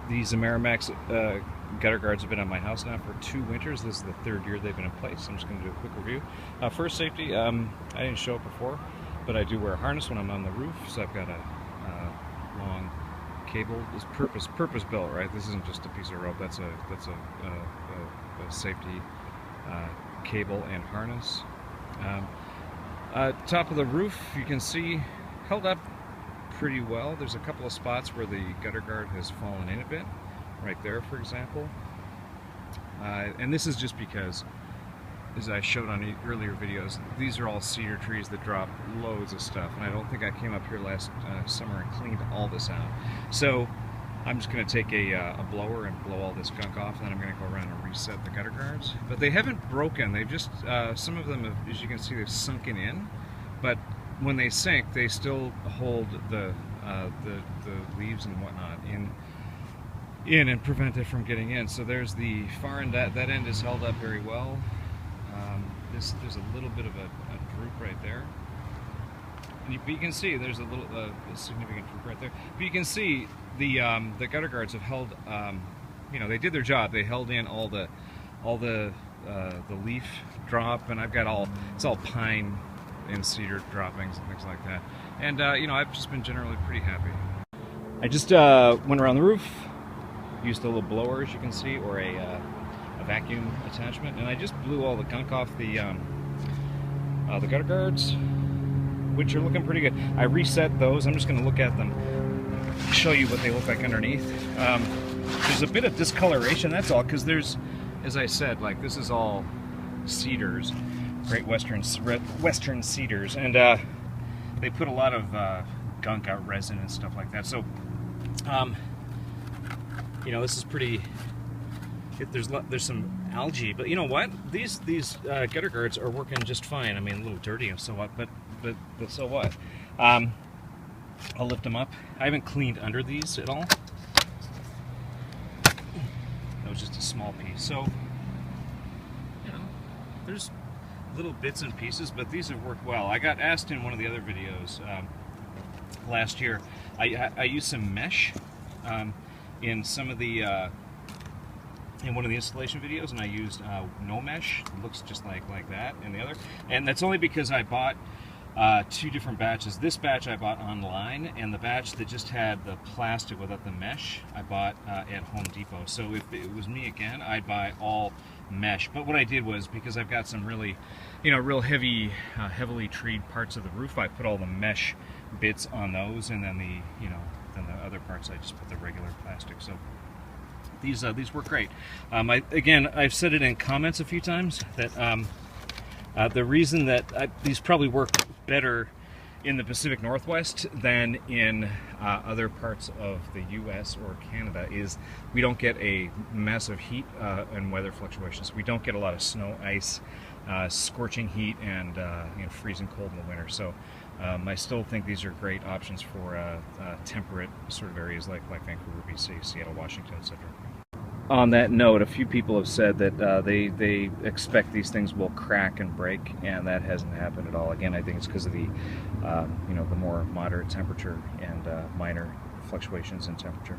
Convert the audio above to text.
These Amerimax gutter guards have been on my house now for 2 winters. This is the 3rd year they've been in place. I'm just going to do a quick review. First, safety. I didn't show it before, but I do wear a harness when I'm on the roof. So I've got a long cable. It's purpose built, right? This isn't just a piece of rope. That's a safety cable and harness. Top of the roof, you can see, held up pretty well. There's a couple of spots where the gutter guard has fallen in a bit, right there, for example. And this is just because, as I showed on earlier videos, these are all cedar trees that drop loads of stuff, and I don't think I came up here last summer and cleaned all this out. So I'm just going to take a blower and blow all this gunk off, and then I'm going to go around and reset the gutter guards. But they haven't broken. They've just, some of them, have, as you can see, they've sunken in, but when they sink, they still hold the leaves and whatnot in and prevent it from getting in. So there's the far end, that end is held up very well. There's a little bit of a droop right there. And you can see there's a little a significant droop right there. But you can see the gutter guards have held, you know, they did their job. They held in all the leaf drop, and I've got it's all pine and cedar droppings and things like that. And you know, I've just been generally pretty happy. I just went around the roof, used a little blower, as you can see, or a vacuum attachment, and I just blew all the gunk off the gutter guards, which are looking pretty good. I reset those. I'm just going to look at them, show you what they look like underneath. There's a bit of discoloration, that's all, because there's, as I said, like, this is all cedars, Great Western cedars, and they put a lot of gunk out, resin and stuff like that. So, you know, this is pretty. There's some algae, but you know what? These gutter guards are working just fine. I mean, a little dirty, so what? But so what? I'll lift them up. I haven't cleaned under these at all. That was just a small piece. So, you know, there's little bits and pieces, but these have worked well. I got asked in one of the other videos last year. I used some mesh in some of the in one of the installation videos, and I used no mesh. It looks just like that in the other, and that's only because I bought 2 different batches. This batch I bought online, and the batch that just had the plastic without the mesh I bought at Home Depot. So if it was me again, I'd buy all mesh. But what I did was, because I've got some really, you know, real heavily treed parts of the roof, I put all the mesh bits on those, and then the other parts I just put the regular plastic. So these work great. I've said it in comments a few times that the reason that these probably work better in the Pacific Northwest than in other parts of the US or Canada is we don't get a massive heat and weather fluctuations. We don't get a lot of snow, ice, scorching heat, and you know, freezing cold in the winter. So I still think these are great options for temperate sort of areas like Vancouver, BC, Seattle, Washington, etc. On that note, a few people have said that they expect these things will crack and break, and that hasn't happened at all. Again, I think it's because of the you know, the more moderate temperature and minor fluctuations in temperature.